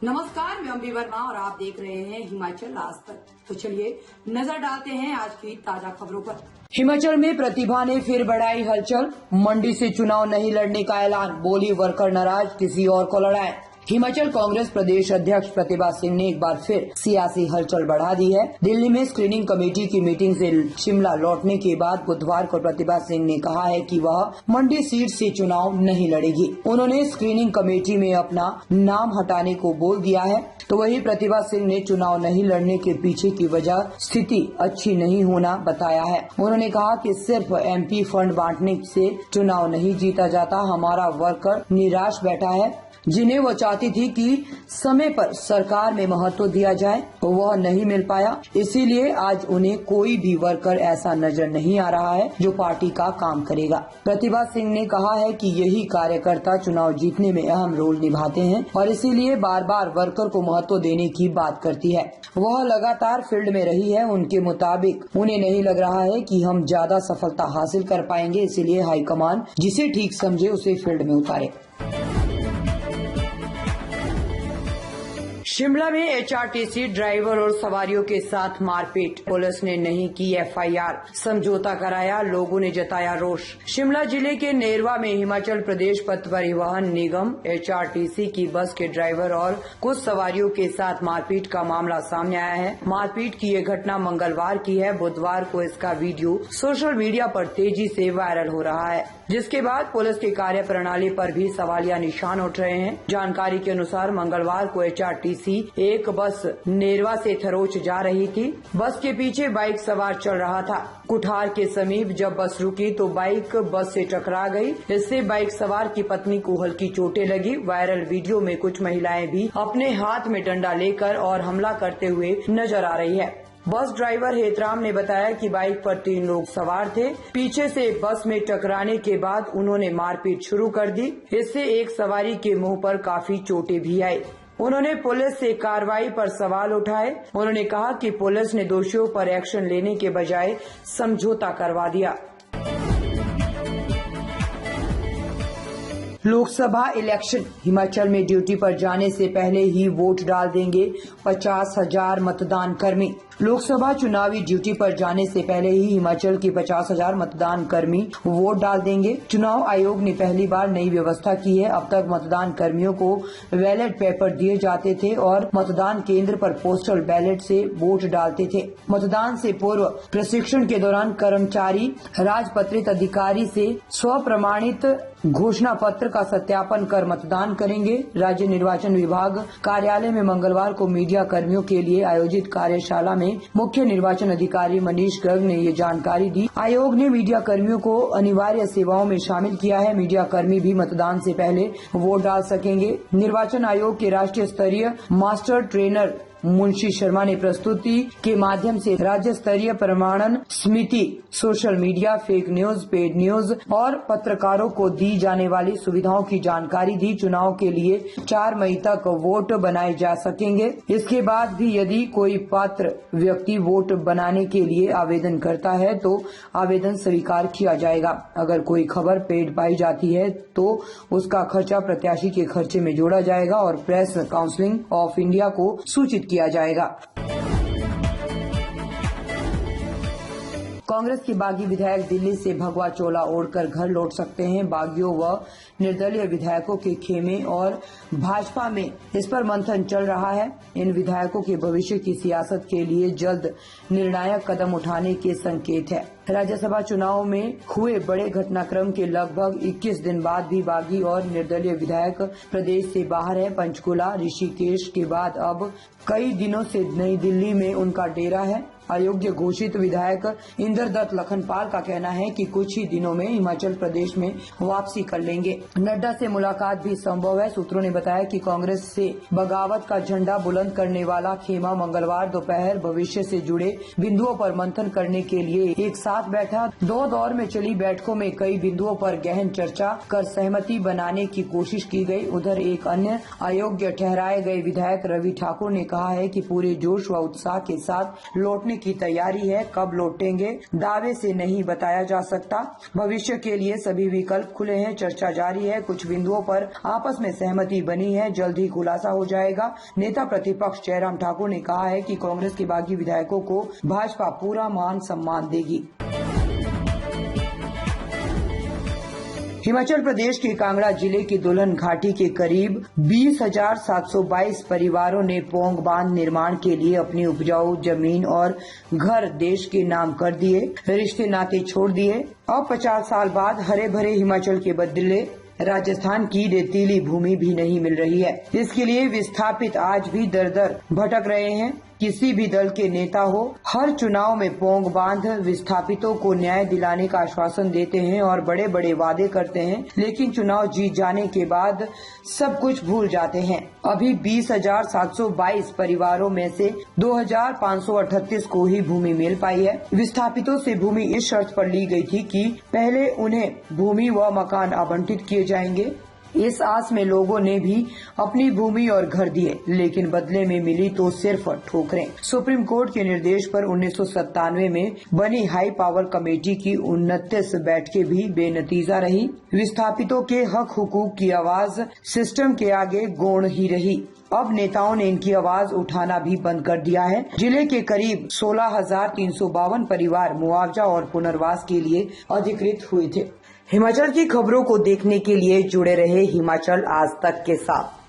नमस्कार, मैं अम्बी वर्मा और आप देख रहे हैं हिमाचल आज तक। तो चलिए नजर डालते हैं आज की ताजा खबरों पर। हिमाचल में प्रतिभा ने फिर बढ़ाई हलचल, मंडी से चुनाव नहीं लड़ने का ऐलान, बोली वर्कर नाराज, किसी और को लड़ाएं। हिमाचल कांग्रेस प्रदेश अध्यक्ष प्रतिभा सिंह ने एक बार फिर सियासी हलचल बढ़ा दी है। दिल्ली में स्क्रीनिंग कमेटी की मीटिंग से शिमला लौटने के बाद बुधवार को प्रतिभा सिंह ने कहा है कि वह मंडी सीट से चुनाव नहीं लड़ेगी। उन्होंने स्क्रीनिंग कमेटी में अपना नाम हटाने को बोल दिया है। तो वही प्रतिभा सिंह ने चुनाव नहीं लड़ने के पीछे की वजह स्थिति अच्छी नहीं होना बताया है। उन्होंने कहा कि सिर्फ एमपी फंड बांटने से चुनाव नहीं जीता जाता। हमारा वर्कर निराश बैठा है, जिन्हें वो चाहती थी कि समय पर सरकार में महत्व दिया जाए, वह नहीं मिल पाया। इसीलिए आज उन्हें कोई भी वर्कर ऐसा नजर नहीं आ रहा है जो पार्टी का काम करेगा। प्रतिभा सिंह ने कहा है कि यही कार्यकर्ता चुनाव जीतने में अहम रोल निभाते हैं और इसीलिए बार बार वर्कर को महत्व देने की बात करती है। वह लगातार फील्ड में रही है। उनके मुताबिक उन्हें नहीं लग रहा है कि हम ज्यादा सफलता हासिल कर पाएंगे, इसीलिए हाईकमान जिसे ठीक समझे उसे फील्ड में उतारे। शिमला में एचआरटीसी ड्राइवर और सवारियों के साथ मारपीट, पुलिस ने नहीं की एफआईआर, समझौता कराया, लोगों ने जताया रोष। शिमला जिले के नेरवा में हिमाचल प्रदेश पथ परिवहन निगम एचआरटीसी की बस के ड्राइवर और कुछ सवारियों के साथ मारपीट का मामला सामने आया है। मारपीट की ये घटना मंगलवार की है। बुधवार को इसका वीडियो सोशल मीडिया पर तेजी से वायरल हो रहा है, जिसके बाद पुलिस की कार्यप्रणाली पर भी सवालिया निशान उठ रहे हैं। जानकारी के अनुसार मंगलवार को एचआरटीसी एक बस नेरवा से थरोच जा रही थी। बस के पीछे बाइक सवार चल रहा था। कुठार के समीप जब बस रुकी तो बाइक बस से टकरा गई। इससे बाइक सवार की पत्नी को हल्की चोटें लगी। वायरल वीडियो में कुछ महिलाएं भी अपने हाथ में डंडा लेकर और हमला करते हुए नजर आ रही है। बस ड्राइवर हेतराम ने बताया कि बाइक पर 3 लोग सवार थे। पीछे से बस में टकराने के बाद उन्होंने मारपीट शुरू कर दी। इससे एक सवारी के मुंह पर काफी चोटें भी आई। उन्होंने पुलिस से कार्रवाई पर सवाल उठाए। उन्होंने कहा कि पुलिस ने दोषियों पर एक्शन लेने के बजाय समझौता करवा दिया। लोकसभा इलेक्शन, हिमाचल में ड्यूटी पर जाने से पहले ही वोट डाल देंगे 50,000 मतदान कर्मी। लोकसभा चुनावी ड्यूटी पर जाने से पहले ही हिमाचल के 50,000 मतदान कर्मी वोट डाल देंगे। चुनाव आयोग ने पहली बार नई व्यवस्था की है। अब तक मतदान कर्मियों को बैलेट पेपर दिए जाते थे और मतदान केंद्र पर पोस्टल बैलेट से वोट डालते थे। मतदान से पूर्व प्रशिक्षण के दौरान कर्मचारी राजपत्रित अधिकारी से स्वप्रमाणित घोषणा पत्र का सत्यापन कर मतदान करेंगे। राज्य निर्वाचन विभाग कार्यालय में मंगलवार को मीडिया कर्मियों के लिए आयोजित कार्यशाला में मुख्य निर्वाचन अधिकारी मनीष गर्ग ने ये जानकारी दी। आयोग ने मीडिया कर्मियों को अनिवार्य सेवाओं में शामिल किया है। मीडिया कर्मी भी मतदान से पहले वोट डाल सकेंगे। निर्वाचन आयोग के राष्ट्रीय स्तरीय मास्टर ट्रेनर मुंशी शर्मा ने प्रस्तुति के माध्यम से राज्य स्तरीय प्रमाणन समिति, social media, fake news, paid news और पत्रकारों को दी जाने वाली सुविधाओं की जानकारी दी। चुनाव के लिए 4 मई तक वोट बनाए जा सकेंगे। इसके बाद भी यदि कोई पात्र व्यक्ति वोट बनाने के लिए आवेदन करता है तो आवेदन स्वीकार किया जाएगा। अगर कोई खबर पेड पाई जाती है तो उसका खर्चा प्रत्याशी के खर्चे में जोड़ा जाएगा और प्रेस काउंसिल ऑफ इंडिया को सूचित किया जाएगा। कांग्रेस के बागी विधायक दिल्ली से भगवा चोला ओढ़कर घर लौट सकते हैं। बागियों व निर्दलीय विधायकों के खेमे और भाजपा में इस पर मंथन चल रहा है। इन विधायकों के भविष्य की सियासत के लिए जल्द निर्णायक कदम उठाने के संकेत है। राज्यसभा चुनाव में हुए बड़े घटनाक्रम के लगभग 21 दिन बाद भी बागी और निर्दलीय विधायक प्रदेश से बाहर है। पंचकुला, ऋषिकेश के बाद अब कई दिनों से नई दिल्ली में उनका डेरा है। अयोग्य घोषित विधायक इंद्रदत्त लखनपाल का कहना है कि कुछ ही दिनों में हिमाचल प्रदेश में वापसी कर लेंगे। नड्डा से मुलाकात भी संभव है। सूत्रों ने बताया कि कांग्रेस से बगावत का झंडा बुलंद करने वाला खेमा मंगलवार दोपहर भविष्य से जुड़े बिंदुओं पर मंथन करने के लिए एक साथ साथ बैठा। 2 दौर में चली बैठकों में कई बिंदुओं पर गहन चर्चा कर सहमति बनाने की कोशिश की गई। उधर एक अन्य अयोग्य ठहराए गए विधायक रवि ठाकुर ने कहा है कि पूरे जोश व उत्साह के साथ लौटने की तैयारी है। कब लौटेंगे दावे से नहीं बताया जा सकता। भविष्य के लिए सभी विकल्प खुले हैं। चर्चा जारी है। कुछ बिंदुओं पर आपस में सहमति बनी है। जल्द ही खुलासा हो जाएगा। नेता प्रतिपक्ष जयराम ठाकुर ने कहा है कि कांग्रेस के बागी विधायकों को भाजपा पूरा मान सम्मान देगी। हिमाचल प्रदेश के कांगड़ा जिले की दुल्हन घाटी के करीब 20,722 परिवारों ने पौंग बांध निर्माण के लिए अपनी उपजाऊ जमीन और घर देश के नाम कर दिए, रिश्ते नाते छोड़ दिए। अब 50 साल बाद हरे भरे हिमाचल के बदले राजस्थान की रेतीली भूमि भी नहीं मिल रही है। इसके लिए विस्थापित आज भी दर दर भटक रहे हैं। किसी भी दल के नेता हो, हर चुनाव में पौंग बांध विस्थापितों को न्याय दिलाने का आश्वासन देते हैं और बड़े बड़े वादे करते हैं, लेकिन चुनाव जीत जाने के बाद सब कुछ भूल जाते हैं। अभी 20,722 परिवारों में से 2,538 को ही भूमि मिल पाई है। विस्थापितों से भूमि इस शर्त पर ली गई थी कि पहले उन्हें भूमि व मकान आवंटित किए जाएंगे। इस आस में लोगों ने भी अपनी भूमि और घर दिए, लेकिन बदले में मिली तो सिर्फ ठोकरें। सुप्रीम कोर्ट के निर्देश पर 1997 में बनी हाई पावर कमेटी की 29 बैठकें भी बेनतीजा रही। विस्थापितों के हक हुकूक की आवाज सिस्टम के आगे गौण ही रही। अब नेताओं ने इनकी आवाज उठाना भी बंद कर दिया है। जिले के करीब 16,352 परिवार मुआवजा और पुनर्वास के लिए अधिकृत हुए थे। हिमाचल की खबरों को देखने के लिए जुड़े रहे हिमाचल आज तक के साथ।